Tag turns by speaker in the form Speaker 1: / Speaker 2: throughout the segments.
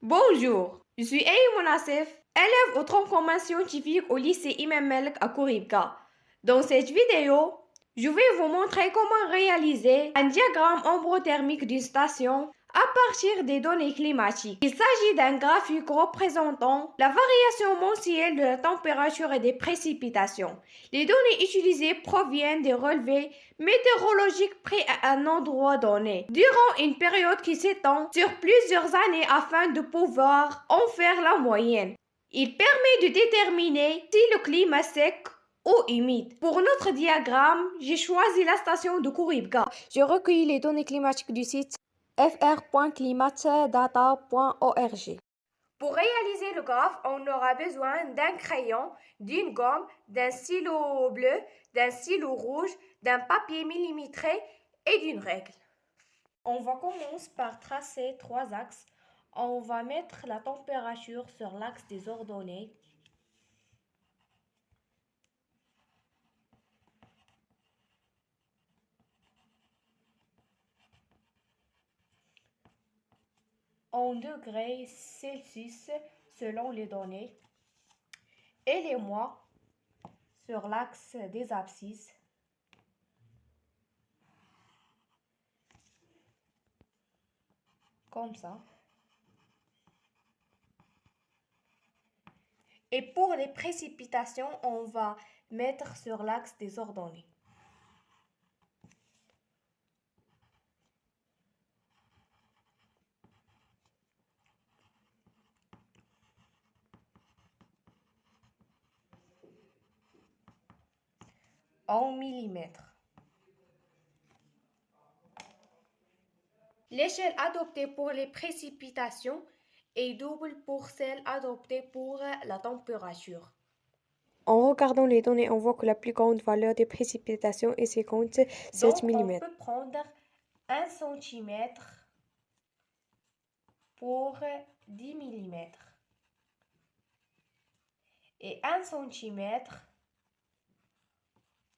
Speaker 1: Bonjour, je suis Aïe Nassef, élève au tronc commun scientifique au lycée Imam Malik à Kouribga. Dans cette vidéo, je vais vous montrer comment réaliser un diagramme ombrothermique d'une station à partir des données climatiques. Il s'agit d'un graphique représentant la variation mensuelle de la température et des précipitations. Les données utilisées proviennent des relevés météorologiques pris à un endroit donné, durant une période qui s'étend sur plusieurs années afin de pouvoir en faire la moyenne. Il permet de déterminer si le climat est sec ou humide. Pour notre diagramme, j'ai choisi la station de Kouribga. J'ai recueilli les données climatiques du site fr.climatdata.org. Pour réaliser le graphe, on aura besoin d'un crayon, d'une gomme, d'un stylo bleu, d'un stylo rouge, d'un papier millimétré et d'une règle. On va commencer par tracer trois axes. On va mettre la température sur l'axe des ordonnées. En degrés Celsius selon les données et les mois sur l'axe des abscisses. Comme ça. Et pour les précipitations, on va mettre sur l'axe des ordonnées. En millimètres. L'échelle adoptée pour les précipitations est double pour celle adoptée pour la température. En regardant les données, on voit que la plus grande valeur des précipitations est 57 mm. On peut prendre 1 cm pour 10 mm et 1 cm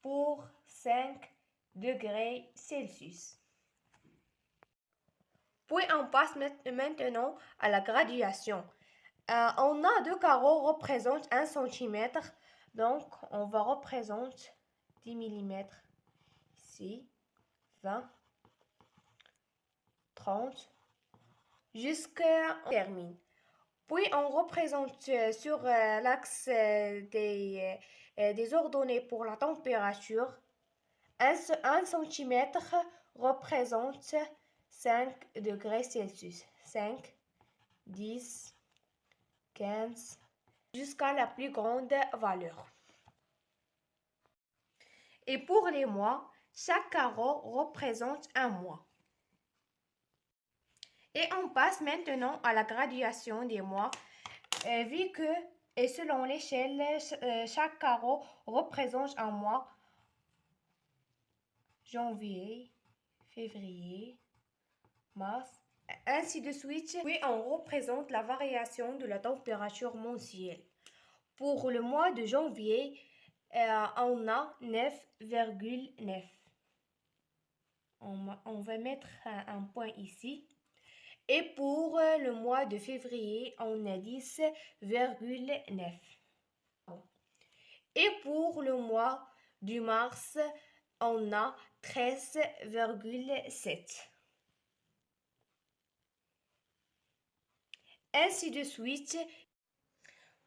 Speaker 1: pour 5 degrés Celsius. Puis on passe maintenant à la graduation. On a deux carreaux représentent 1 cm, donc on va représenter 10 mm ici, 20, 30, jusqu'à on termine. Puis on représente sur l'axe des ordonnées pour la température. 1 cm représente 5 degrés Celsius. 5, 10, 15, jusqu'à la plus grande valeur. Et pour les mois, chaque carreau représente un mois. Et on passe maintenant à la graduation des mois, vu que, et selon l'échelle, chaque carreau représente un mois. Janvier, février, mars, ainsi de suite. Puis on représente la variation de la température mensuelle. Pour le mois de janvier, on a 9,9. On va mettre un point ici. Et pour le mois de février, on a 10,9. Et pour le mois de mars, on a 13,7. Ainsi de suite.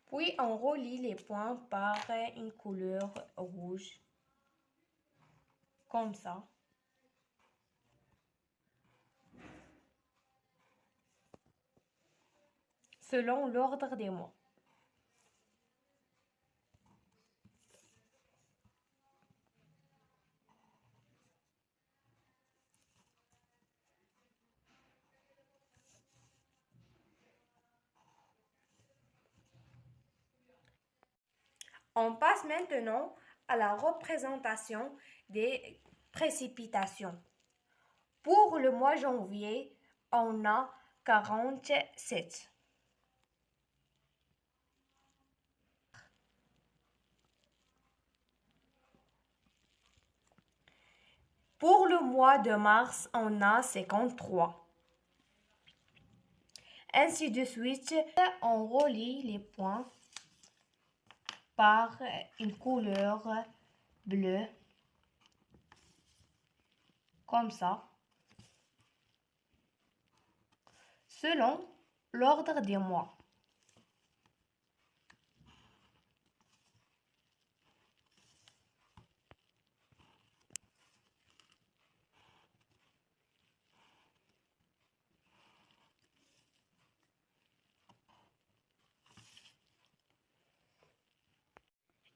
Speaker 1: Puis on relie les points par une couleur rouge. Comme ça. Selon l'ordre des mois. On passe maintenant à la représentation des précipitations. Pour le mois de janvier, on a 47. Pour le mois de mars, on a 53. ainsi de suite. On relie les points par une couleur bleue, comme ça, selon l'ordre des mois.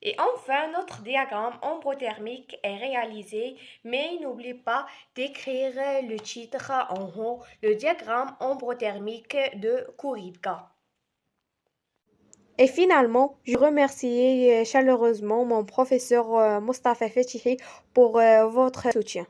Speaker 1: Et enfin, notre diagramme ombrothermique est réalisé, mais n'oublie pas d'écrire le titre en haut, le diagramme ombrothermique de Kuritka. Et finalement, je remercie chaleureusement mon professeur Mustafa Fetihi pour votre soutien.